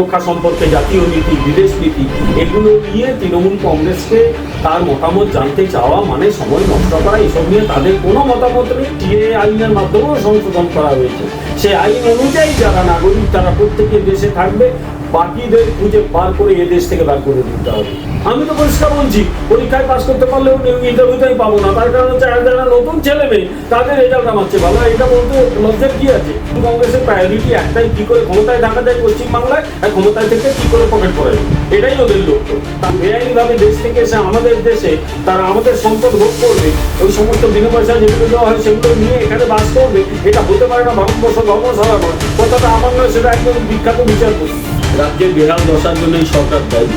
সুরক্ষা সম্পর্কে জাতীয় নীতি, বিদেশ নীতি, এগুলো নিয়ে তৃণমূল কংগ্রেসকে তার মতামত জানতে চাওয়া মানে সময় নষ্ট করা। এসব নিয়ে তাদের কোনো মতামত নেই। যে আইনের মাধ্যমেও সংশোধন করা হয়েছে, সে আইন অনুযায়ী যারা নাগরিক তারা প্রত্যেকে দেশে থাকবে, বাকিদের খুঁজে বার করে এ দেশ থেকে বার করে দিতে হবে। আমি তো পরিষ্কার বলছি, পরীক্ষায় পাস করতে পারলেও ইন্টারভিউটাই পাবো না। তার কারণ হচ্ছে যারা নতুন ছেলে মেয়ে তাদের রেজাল্ট আমাচ্ছে ভালো, এটা বলতে লজ্জার কি আছে? কংগ্রেসের প্রায়োরিটি একটাই, কি করে ক্ষমতায় থাকা যায় পশ্চিমবাংলায়, আর ক্ষমতায় থেকে কি করে পকেট করা যায়, এটাই ওদের লক্ষ্য। বেআইনিভাবে দেশ থেকে এসে আমাদের দেশে তারা আমাদের সম্পদ ভোগ করবে, ওই সমস্ত বিনা পয়সা যেগুলো দেওয়া হয় সেগুলো নিয়ে এখানে বাস করবে, এটা হতে পারে না। ভারতবর্ষ ধর্মশালা নয়, কথাটা আমার নয়, সেটা একদম বিখ্যাত বিচারপতি। রাজ্যের বেহাল দশার জন্য এই সরকার দায়ী।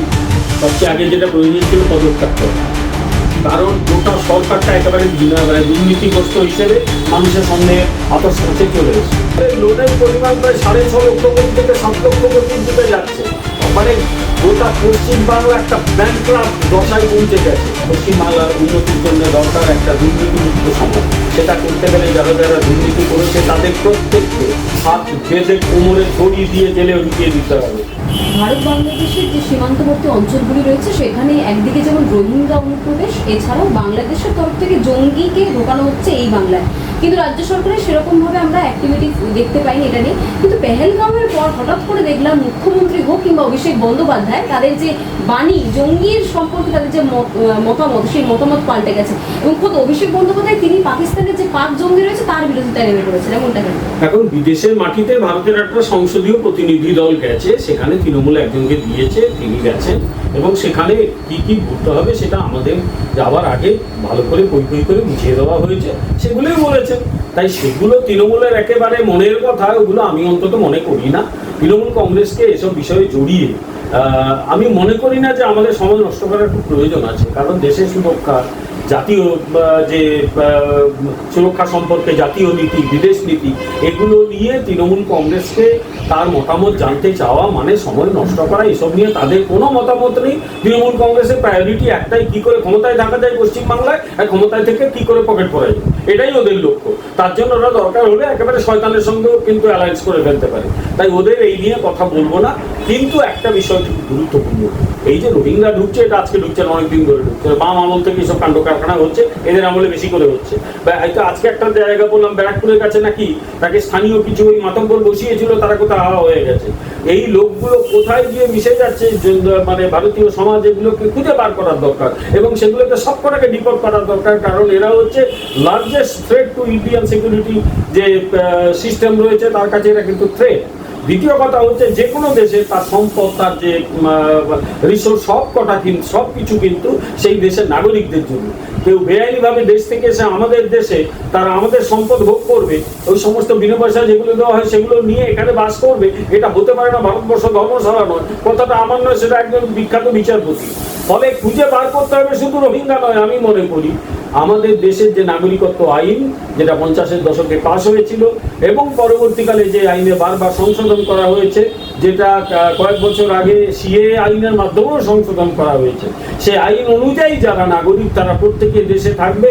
সবচেয়ে আগে যেটা প্রয়োজন ছিল পদত্যাগ করা, কারণ গোটা সরকারটা একেবারে দুর্নীতিগ্রস্ত হিসেবে মানুষের সামনে আতস কাছে চলে এসেছে। লোনের পরিমাণ প্রায় 6.5 লক্ষ কোটি থেকে 7 লক্ষ কোটির দিকে যাচ্ছে। মানে গোটা পশ্চিমবাংলা একটা ব্যাংক্রাফট দশায় পৌঁছে গেছে। পশ্চিমবাংলার উন্নতির জন্য দরকার একটা দুর্নীতিমুক্ত সমাজ। সেটা করতে গেলে যারা যারা দুর্নীতি করেছে তাদের প্রত্যেককে হাত বেঁধে কোমরে ছড়িয়ে দিয়ে জেলে ঢুকিয়ে দিতে হবে। ভারত বাংলাদেশের যে সীমান্তবর্তী অঞ্চলগুলি রয়েছে সেখানে একদিকে যেমন রোহিঙ্গা অনুপ্রবেশ, এছাড়াও বাংলাদেশের তরফ থেকে জঙ্গিকে ঢোকানো হচ্ছে এই বাংলায়, কিন্তু রাজ্য সরকারের সেরকমভাবে আমরা অ্যাক্টিভিটি দেখতে পাইনি এটা নিয়ে। কিন্তু পেহেলগাঁওয়ের পর হঠাৎ করে দেখলাম মুখ্যমন্ত্রী হোক কিংবা অভিষেক বন্দ্যোপাধ্যায় তাদের যে বাণী জঙ্গির সম্পর্কে তাদের যে মতামত, সেই মতামত পাল্টে গেছে। এবং খোদ অভিষেক বন্দ্যোপাধ্যায় তিনি পাকিস্তানের যে পাক জঙ্গি রয়েছে তার বিরোধিতায় নেমে পড়েছেন, এমনটা কেন? এখন বিদেশের মাটিতে ভারতের একটা সংসদীয় প্রতিনিধি দল গেছে, সেখানে তৃণমূল একজনকে দিয়েছে, তিনি গেছেন এবং সেখানে কি কি ঘুরতে হবে সেটা আমাদের যাওয়ার আগে ভালো করে পই করে বুঝিয়ে দেওয়া হয়েছে, সেগুলোই বলেছেন। তাই সেগুলো তৃণমূলের একেবারে মনের কথা, ওগুলো আমি অন্তত মনে করি না। তৃণমূল কংগ্রেসকে এসব বিষয়ে জড়িয়ে আমি মনে করি না যে আমাদের সমাজ নষ্ট করার খুব প্রয়োজন আছে। কারণ দেশের সুরক্ষা, জাতীয় যে সুরক্ষা সম্পর্কে জাতীয় নীতি, বিদেশ নীতি, এগুলো নিয়ে তৃণমূল কংগ্রেসকে তার মতামত জানতে চাওয়া মানে সময় নষ্ট করা। এসব নিয়ে তাদের কোনো মতামত নেই। তৃণমূল কংগ্রেসের প্রায়োরিটি একটাই, কি করে ক্ষমতায় থাকা যায় পশ্চিমবাংলায়, আর ক্ষমতায় থেকে কি করে পকেট করা যায়, এটাই ওদের লক্ষ্য। তার জন্য ওরা দরকার হলে একেবারে শয়তানের সঙ্গেও কিন্তু অ্যালায়েন্স করে ফেলতে পারে। তাই ওদের এই নিয়ে কথা বলবো না। কিন্তু একটা বিষয় খুব গুরুত্বপূর্ণ, এই যে রোহিঙ্গা ঢুকছে, এটা আজকে ঢুকছে, অনেকদিন ধরে ঢুকছে। বাম আমল থেকে এইসব কাণ্ড কারখানা হচ্ছে, এদের আমলে বেশি করে হচ্ছে। হয়তো আজকে একটা জায়গা বললাম ব্যারাকপুরের কাছে নাকি তাকে স্থানীয় কিছু ওই মাতব্বর বসিয়েছিল, তারা কোথাও হাওয়া হয়ে গেছে। এই লোকগুলো কোথায় গিয়ে মিশে যাচ্ছে, মানে ভারতীয় সমাজ এগুলোকে খুঁজে বার করার দরকার এবং সেগুলোকে সব কটাকে ডিপোর্ট করার দরকার। কারণ এরা হচ্ছে largest threat to Indian security যে সিস্টেম রয়েছে, তার কাছে এরা কিন্তু থ্রেট। দ্বিতীয় কথা হচ্ছে যে কোনো দেশে তার সম্পদ, তার যে রিসোর্স সব কিছু কিন্তু সেই দেশের নাগরিকদের জন্য। কেউ বেআইনিভাবে দেশ থেকে এসে আমাদের দেশে তারা আমাদের সম্পদ ভোগ করবে, ওই সমস্ত বিনা পয়সা যেগুলো দেওয়া হয় সেগুলো নিয়ে এখানে বাস করবে, এটা হতে পারে না। ভারতবর্ষ ধর্মশালা নয়, কথাটা আমার নয়, সেটা একজন বিখ্যাত বিচারপতি। ফলে খুঁজে বার করতে হবে শুধু রোহিঙ্গা নয়। আমি মনে করি আমাদের দেশের যে নাগরিকত্ব আইন, যেটা 50-এর দশকে পাশ হয়েছিল এবং পরবর্তীকালে যে আইনে বারবার সংশোধন করা হয়েছে, যেটা কয়েক বছর আগে সিএ আইনের মাধ্যমেও সংশোধন করা হয়েছে, সেই আইন অনুযায়ী যারা নাগরিক তারা প্রত্যেকে দেশে থাকবে,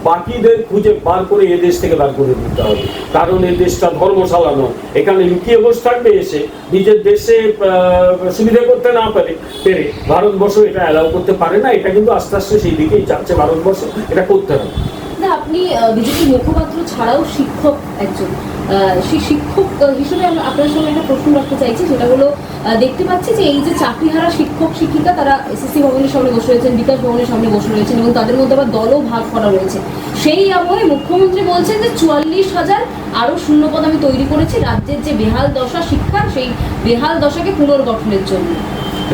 বাকিদের খুঁজে বার করে এ দেশ থেকে বার করে দিতে হবে। কারণ এই দেশটা ধর্মশালা নয়, এখানে লুকিয়ে বসে থাকবে এসে নিজের দেশে সুবিধা করতে না পেরে ভারতবর্ষ এটা অ্যালাউ করতে পারে না। এটা কিন্তু আস্তে আস্তে সেই দিকেই যাচ্ছে ভারতবর্ষ, এটা করতে হবে। আপনি বিজেপি মুখপাত্র ছাড়াও শিক্ষক একজন, সেই শিক্ষক হিসেবে আমরা আপনার সঙ্গে একটা প্রশ্ন রাখতে চাইছি। সেটা হলো, দেখতে পাচ্ছি যে এই যে চাকরিহারা শিক্ষক শিক্ষিকা তারা এসএসসি ভবনের সামনে বসে রয়েছেন, বিকাশ ভবনের সামনে বসে রয়েছেন এবং তাদের মধ্যে আবার দলও ভাগ করা রয়েছে। সেই আবহে মুখ্যমন্ত্রী বলছেন যে 44,000 আরও শূন্যপদ আমি তৈরি করেছি রাজ্যের যে বেহাল দশা শিক্ষার, সেই বেহাল দশাকে পুনর্গঠনের জন্য।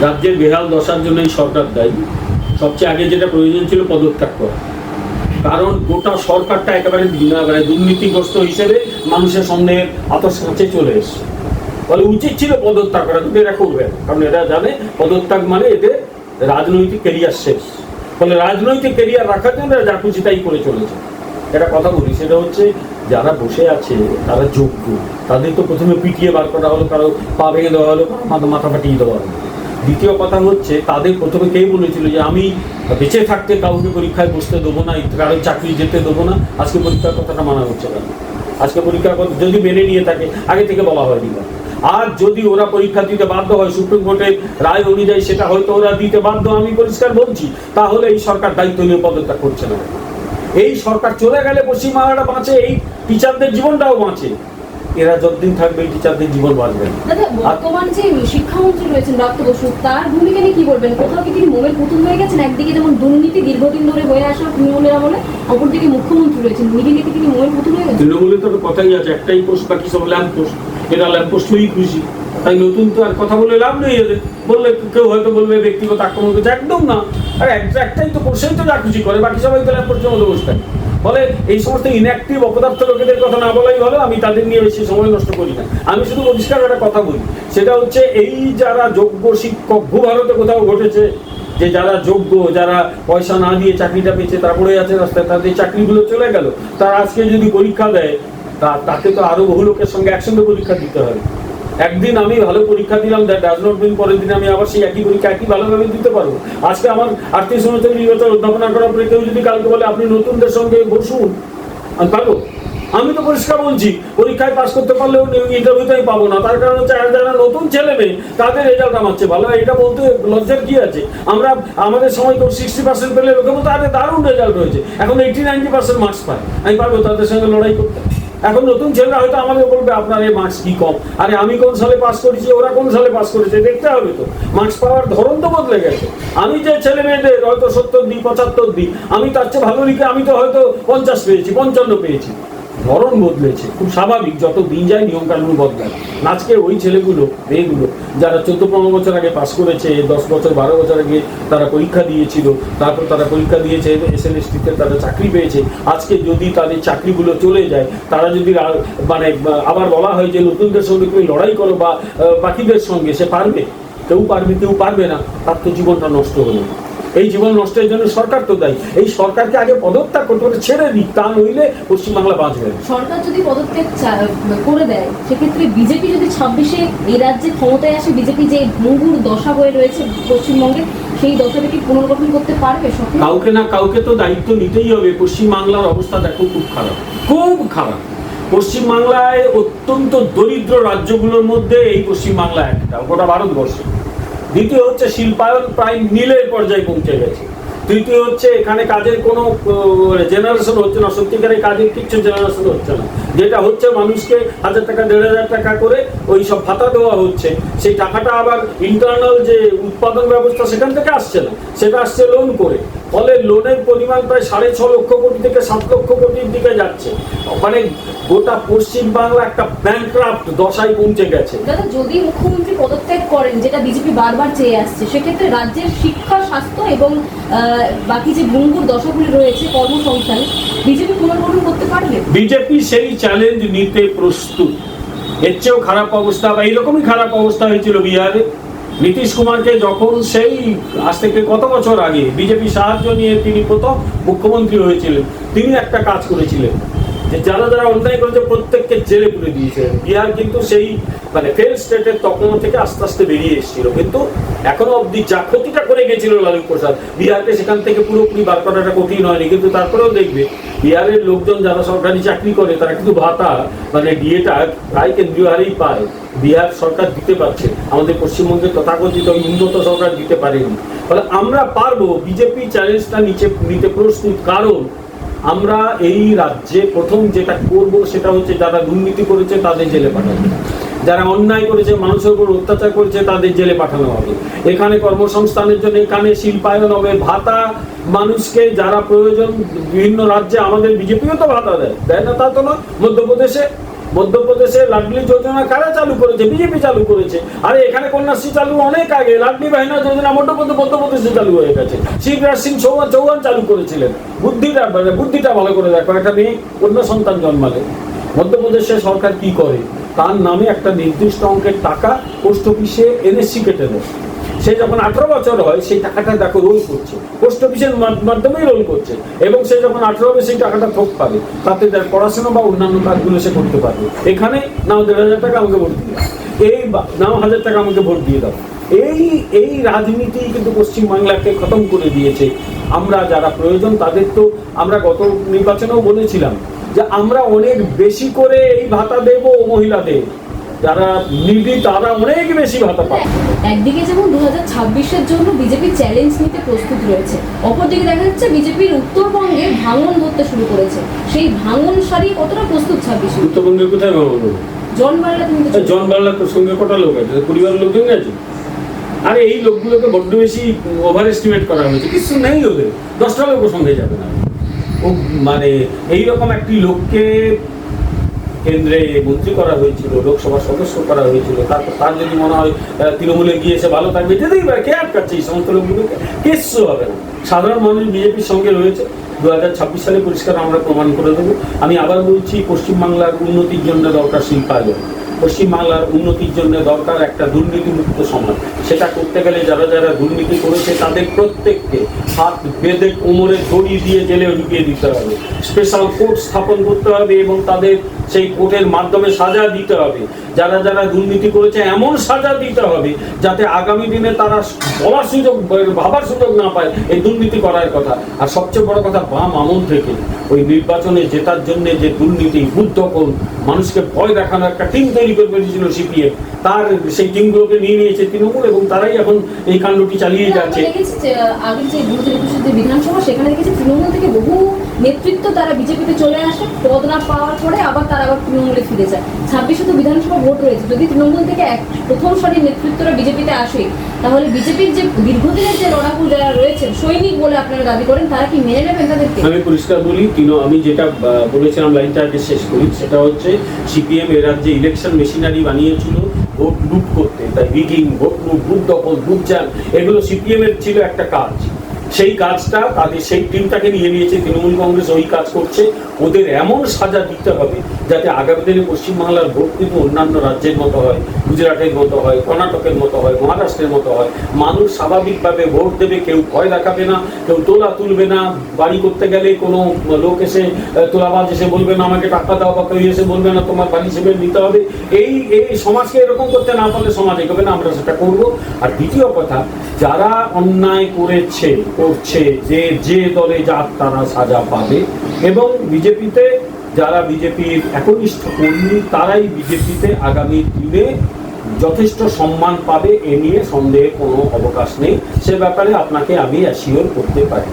রাজ্যের বেহাল দশার জন্য এই সরকার দায়ী। সবচেয়ে আগে যেটা প্রয়োজন ছিল পদত্যাগ করা, কারণ গোটা সরকারটা একেবারে দুর্নীতিগ্রস্ত হিসেবে মানুষের সামনে আতস কাছে চলে এসছে। ফলে উচিত ছিল পদত্যাগ করা, কিন্তু এরা করবে, কারণ এরা জানে পদত্যাগ মানে এদের রাজনৈতিক কেরিয়ার শেষ। ফলে রাজনৈতিক কেরিয়ার রাখার জন্য যা খুশি তাই করে চলেছে। একটা কথা বলি, সেটা হচ্ছে যারা বসে আছে তারা যোগ্য, তাদের তো প্রথমে পিটিয়ে বার করা হলো, কারো পা ভেঙে দেওয়া হলো, মাথা ফাটিয়ে দেওয়া হলো। দ্বিতীয় কথা হচ্ছে তাদের প্রথমে কে বলেছিল যে আমি বেঁচে থাকতে কাউকে পরীক্ষায় বসতে দেবো না, কারো চাকরি যেতে দেবো না। আজকে পরীক্ষার কথাটা মানা হচ্ছে না। আজকে পরীক্ষার কথা যদি মেনে নিয়ে থাকে, আগে থেকে বলা হয়নি। আর যদি ওরা পরীক্ষা দিতে বাধ্য হয়, সুপ্রিম কোর্টের রায় অনুযায়ী সেটা হয়তো ওরা দিতে বাধ্য, আমি পরিষ্কার বলছি, তাহলে এই সরকার দায়িত্ব নিয়ে পদত্যাগ করছে না। এই সরকার চলে গেলে পশ্চিমবাংলাটা বাঁচে, এই টিচারদের জীবনটাও বাঁচে। এরা যতদিন থাকবে এই টিচারদের জীবন বাঁচবে। দাদা, বর্তমান যে শিক্ষামন্ত্রী রয়েছেন ব্রাত্য বসু, তার ভূমিকা নিয়ে কি বলবেন? কোথাও কি তিনি মোমের পুতুল হয়ে গেছেন? একদিকে যেমন দুর্নীতি দীর্ঘদিন ধরে হয়ে আসা তৃণমূলের আমলে, অপরদিকে মুখ্যমন্ত্রী রয়েছেন, মিডিয়াতে তিনি মোমের পুতুল হয়ে গেছেন। তৃণমূলে তো কথাই আছে, একটাই পোস্ট, বাকি সব ল্যাম্প পোস্ট। এরা ল্যাম্প পোস্ট হয়েই খুশি, তাই নতুন তো আর কথা বলে লাভ নেই এদের। বললে কেউ হয়তো বলবে ব্যক্তিগত আক্রমণ করছে, একদম না। আর একটাই তো পোস্টেই তো যা খুশি করে, বাকি সবাই তো ল্যাম্প পোস্টের মধ্যে বসে থাকে। ফলে এই সমস্ত ইনঅ্যাক্টিভ অপদার্থ লোকেদের কথা না বলাই ভালো, আমি তাদের নিয়ে বেশি সময় নষ্ট করি না। আমি শুধু পরিষ্কার একটা কথা বলি, সেটা হচ্ছে এই যারা যোগ্য শিক্ষক, ভূভারতে কোথাও ঘটেছে যে যারা যোগ্য, যারা পয়সা না দিয়ে চাকরিটা পেয়েছে, তারপরে আছে রাস্তায়, তাদের চাকরিগুলো চলে গেল। তারা আজকে যদি পরীক্ষা দেয়, তাকে তো আরো বহু লোকের সঙ্গে একসঙ্গে পরীক্ষা দিতে হবে। একদিন আমি ভালো পরীক্ষা দিলাম, দ্যাট ডাজ নট মিন পরের দিন আমি আবার সেই একই পরীক্ষা একই ভালোভাবে দিতে পারবো। আজকে আমার 38-39 বছর অধ্যাপনা করার পরে কেউ যদি কালকে বলে আপনি নতুনদের সঙ্গে বসুন, আমি পারবো? আমি তো পরিষ্কার বলছি, পরীক্ষায় পাস করতে পারলেও ইন্টারভিউতে আমি পাবো না। তার কারণ হচ্ছে যারা নতুন ছেলে মেয়ে তাদের রেজাল্ট আমাচ্ছে ভালো। এটা বলতে লজ্জার কি আছে? আমাদের সময় কেউ 60% পেলে লোকে বলতো আরে দারুণ রেজাল্ট হয়েছে, এখন 80-90% মার্কস পায়। আমি পারবো তাদের সঙ্গে লড়াই করতে? এখন নতুন ছেলেরা হয়তো আমাদের বলবে আপনার এই মার্কস কি কম। আরে আমি কোন সালে পাস করেছি, ওরা কোন সালে পাস করেছে দেখতে হবে তো। মার্কস পাওয়ার ধরন তো বদলে গেছে। আমি যে ছেলে মেয়েদের হয়তো 70 দিই, 75 দিই, আমি তার চেয়ে ভালো লিখে আমি তো হয়তো 50 পেয়েছি, 55 পেয়েছি। ধরন বদলেছে, খুব স্বাভাবিক। যত দিন যায় নিয়ম কানুন বদলায়। আজকে ওই ছেলেগুলো, মেয়েগুলো যারা 14-15 বছর আগে পাস করেছে, 10 বছর 12 বছর আগে তারা পরীক্ষা দিয়েছিল, তারপর তারা পরীক্ষা দিয়েছে এসএলএসটিতে, তারা চাকরি পেয়েছে। আজকে যদি তাদের চাকরিগুলো চলে যায়, তারা যদি মানে আবার বলা হয় যে নতুনদের সঙ্গে তুমি লড়াই করো বা বাকিদের সঙ্গে, সে পারবে? কেউ পারবে, কেউ পারবে না। তার তো জীবনটা নষ্ট হলো। এই জীবন নষ্টের জন্য সরকার তো দায়ী। এই সরকারকে আগে পদত্যাগ করতে হবে, ছেড়ে দিক, তা নইলে পশ্চিমবাংলা বাঁচবে। সরকার যদি পদত্যাগ করে দেয়, সেক্ষেত্রে বিজেপি যদি 26-এ এই রাজ্যে ক্ষমতায় আসে, বিজেপি যে মুহুর দশা হয়ে রয়েছে পশ্চিমবঙ্গে, সেই দশাটা কি পুনর্গঠন করতে পারবে? কাউকে না কাউকে তো দায়িত্ব নিতেই হবে। পশ্চিমবাংলার অবস্থা দেখো, খুব খারাপ, খুব খারাপ। পশ্চিমবাংলায় অত্যন্ত দরিদ্র রাজ্যগুলোর মধ্যে এই পশ্চিমবাংলা একটা, গোটা ভারতবর্ষে। দ্বিতীয় হচ্ছে শিল্পায়ন প্রায় নীলের পর্যায়ে পৌঁছে গেছে। তৃতীয় হচ্ছে এখানে কাজের কোনো জেনারেশন হচ্ছে না, সত্যিকারের কাজের কিছু জেনারেশন হচ্ছে না। যেটা হচ্ছে মানুষকে 1000 টাকা 1500 টাকা করে ওই সব ভাতা দেওয়া হচ্ছে, সেই টাকাটা আবার ইন্টারনাল যে উৎপাদন ব্যবস্থা সেখান থেকে আসছে না, সেটা আসছে লোন করে। ফলে লোনের পরিমাণ প্রায় 6.5 লক্ষ কোটি থেকে 7 লক্ষ কোটির দিকে যাচ্ছে। ওখানে গোটা পশ্চিমবাংলা একটা ব্যাংক্রাফট দশায় পৌঁছে গেছে। দাদা, যদি মুখ্যমন্ত্রী পদত্যাগ করেন, যেটা বিজেপি বারবার চেয়ে আসছে, সেক্ষেত্রে রাজ্যের শিক্ষা, স্বাস্থ্য এবং বাকি যে ভঙ্গুর দশাগুলি রয়েছে, কর্মসংস্থান, বিজেপি পুনর্গঠন করতে পারবে? বিজেপি সেই চ্যালেঞ্জ নিতে প্রস্তুত। এর চেয়েও খারাপ অবস্থা বা এইরকমই খারাপ অবস্থা হয়েছিল বিহারে। নীতিশ কুমারকে যখন সেই আজ থেকে কত বছর আগে বিজেপি সাহায্য নিয়ে তিনি প্রথম মুখ্যমন্ত্রী হয়েছিলেন, তিনি একটা কাজ করেছিলেন যে যারা যারা অন্যায় করেছে প্রত্যেককে জেলে পুরে দিয়েছিলেন। বিহার কিন্তু সেই মানে ফেল স্টেটের তকমা থেকে আস্তে আস্তে বেরিয়ে এসেছিল, কিন্তু এখনো অব্দি যা ক্ষতিটা করে গেছিল লালু প্রসাদ, বিহারকে সেখান থেকে পুরোপুরি বার করাটা কঠিন হয়নি। কিন্তু তারপরেও দেখবে বিহারের লোকজন যারা সরকারি চাকরি করে তারা কিন্তু ভাতা মানে ডিএটা প্রায় কেন্দ্রীয় হারেই পায়। বিহার সরকার দিতে পারছে, আমাদের পশ্চিমবঙ্গের তথাকথিত উন্নত সরকার দিতে পারেনি। ফলে আমরা পারবো, বিজেপি চ্যালেঞ্জটা নিতে প্রস্তুত। কারণ আমরা এই রাজ্যে প্রথম যেটা করব সেটা হচ্ছে যারা দুর্নীতি করেছে তাদের জেলে পাঠানো, যারা অন্যায় করেছে, মানুষের উপর অত্যাচার করেছে তাদের জেলে পাঠানো হবে। এখানে কর্মসংস্থানের জন্য এখানে শিল্পায়ন হবে, ভাতা মানুষকে যারা প্রয়োজন। বিভিন্ন রাজ্যে আমাদের বিজেপিও তো ভাতা দেয় না তা তো না। মধ্যপ্রদেশে লাডলি যোজনা কারা চালু করেছে? বিজেপি চালু করেছে। আরে এখানে কন্যাশ্রী চালু অনেক আগে, লাডলি বাহিনা যোজনা মধ্যপ্রদেশে চালু হয়ে গেছে। শিবরাজ সিং চৌহান চালু করেছিলেন। বুদ্ধিটা ভালো করে দেখো, একটা মেয়ে কন্যা সন্তান জন্মালে মধ্যপ্রদেশে সরকার কি করে, তার নামে একটা নির্দিষ্ট অঙ্কের টাকা পোস্ট অফিসে এনএসসি কেটে দেয়। সে যখন 18 বছর হয় সেই টাকাটা দেখো রোল করছে, পোস্ট অফিসের মাধ্যমেই রোল করছে, এবং সে যখন 18 হবে সেই টাকাটা থোক পাবে, তাতে তার পড়াশোনা বা অন্যান্য কাজগুলো সে করতে পারবে। এখানে নাও 1500 টাকা আমাকে ভোট দিয়ে দাও, এই নাও 1000 টাকা আমাকে ভোট দিয়ে দাও। এই রাজনীতি কিন্তু পশ্চিমবাংলাকে খতম করে দিয়েছে। আমরা যারা প্রয়োজন তাদের তো আমরা গত নির্বাচনেও বলেছিলাম যে আমরা অনেক বেশি করে এই ভাতা দেব মহিলাদের, যারা নিডি তারা অনেক বেশি ভাতা পায়। একদিকে যেমন 2026-এর জন্য বিজেপি চ্যালেঞ্জ নিতে প্রস্তুত রয়েছে, অপরদিকে দেখা যাচ্ছে বিজেপির উত্তরবঙ্গে ভাঙন ধরতে শুরু করেছে। সেই ভাঙন সারিয়ে কতটা প্রস্তুত 26-এ? উত্তরবঙ্গে কোথায় ভাঙন? জন বাংলা জন বাংলার সঙ্গে কটা লোক আছে? পরিবার লোকজন আছে। আরে এই লোকগুলোকে বড্ড বেশি ওভার এস্টিমেট করা হয়েছে, কিছু নেই ওদের, 10টা লোক সঙ্গে যাবে না। ও মানে এইরকম একটি লোককে কেন্দ্রে মন্ত্রী করা হয়েছিল, লোকসভার সদস্য করা হয়েছিল, তারপর তার যদি মনে হয় তৃণমূলে গিয়ে এসে ভালো থাকবে, যেতেই পারে, কে আটকাচ্ছে এই সমস্ত লোকগুলোকে? কিচ্ছু হবে না। সাধারণ মানুষ বিজেপির সঙ্গে রয়েছে। 2026 সালে পরিষ্কার আমরা প্রমাণ করে দেবো। আমি আবার বলছি, পশ্চিমবাংলার উন্নতির জন্য দরকার শিল্পায়ন, পশ্চিমবাংলার উন্নতির জন্য দরকার একটা দুর্নীতিমুক্ত সমাজ। সেটা করতে গেলে যারা যারা দুর্নীতি করেছে তাদের প্রত্যেককে হাত বেঁধে কোমরে দড়ি দিয়ে জেলে ঢুকিয়ে দিতে হবে, স্পেশাল কোর্ট স্থাপন করতে হবে এবং তাদের সেই কোর্টের মাধ্যমে সাজা দিতে হবে। যারা যারা দুর্নীতি করেছে এমন সাজা দিতে হবে যাতে আগামী দিনে তারা বলার সুযোগ, ভাবার সুযোগ না পায় এই দুর্নীতি করার কথা। আর সবচেয়ে বড় কথা, বাম আমল থেকে ওই নির্বাচনে জেতার জন্য যে দুর্নীতি, বুদ্ধকল, মানুষকে ভয় দেখানো একটা টিম তৈরি করে ফেলেছিল সিপিএম, তার সেই টিমগুলোকে নিয়ে নিয়েছে তৃণমূল এবং তারাই এখন এই কাণ্ডটি চালিয়ে যাচ্ছে। আগের যে 2021-এর যে বিধানসভা, সেখানে দেখেছি তৃণমূল থেকে বহু নেতৃত্ব তারা বিজেপিতে চলে আসে, পদ না পাওয়ার পরে আবার তৃণমূলে ফিরে যায়। 26-এ তো বিধানসভা ভোট রয়েছে, যদি তৃণমূল থেকে প্রথম সারির নেতৃত্বরা বিজেপিতে আসে, তাহলে বিজেপির যে দীর্ঘদিনের যে লড়াকু যারা রয়েছেন, সৈনিক বলে আপনারা দাবি করেন, তারা কি মেনে নেবেন তাদেরকে? আমি পরিষ্কার বলি, আমি যেটা বলেছিলাম লাইনটা আগে শেষ করি, সেটা হচ্ছে সিপিএম এর রাজ্যে ইলেকশন মেশিনারি বানিয়েছিল ভোট লুট করতে, তাই রিগিং, ভোট লুট, বুথ দখল, বুথ জ্যাম, এগুলো সিপিএম এর ছিল একটা কাজ। সেই কাজটা তাদের সেই টিমটাকে নিয়ে নিয়েছে তৃণমূল কংগ্রেস, ওই কাজ করছে। ওদের এমন সাজা দিতে হবে যাতে আগামী দিনে পশ্চিমবাংলার ভোট কিন্তু অন্যান্য রাজ্যের মতো হয়, গুজরাটের মতো হয়, কর্ণাটকের মতো হয়, মহারাষ্ট্রের মতো হয়। মানুষ স্বাভাবিকভাবে ভোট দেবে, কেউ ভয় দেখাবে না, কেউ তোলা তুলবে না। বাড়ি করতে গেলে কোনো লোক এসে তোলাবাজ এসে বলবে না আমাকে টাকা দাও, বা কেউ এসে বলবে না তোমার বাড়ি হিসেবে নিতে হবে। এই সমাজকে এরকম করতে না পারলে সমাজ এগোবে না, আমরা সেটা করবো। আর দ্বিতীয় কথা, যারা অন্যায় করছে যে দলে যাক তারা সাজা পাবে, এবং বিজেপিতে যারা বিজেপির একনিষ্ঠ কর্মী তারাই বিজেপিতে আগামী দিনে যথেষ্ট সম্মান পাবে, এ নিয়ে সন্দেহের কোনো অবকাশ নেই। সে ব্যাপারে আপনাকে আমি অ্যাসিওর করতে পারি।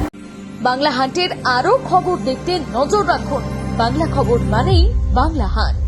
বাংলা হান্টের আরো খবর দেখতে নজর রাখুন। বাংলা খবর মানেই বাংলা হান্ট।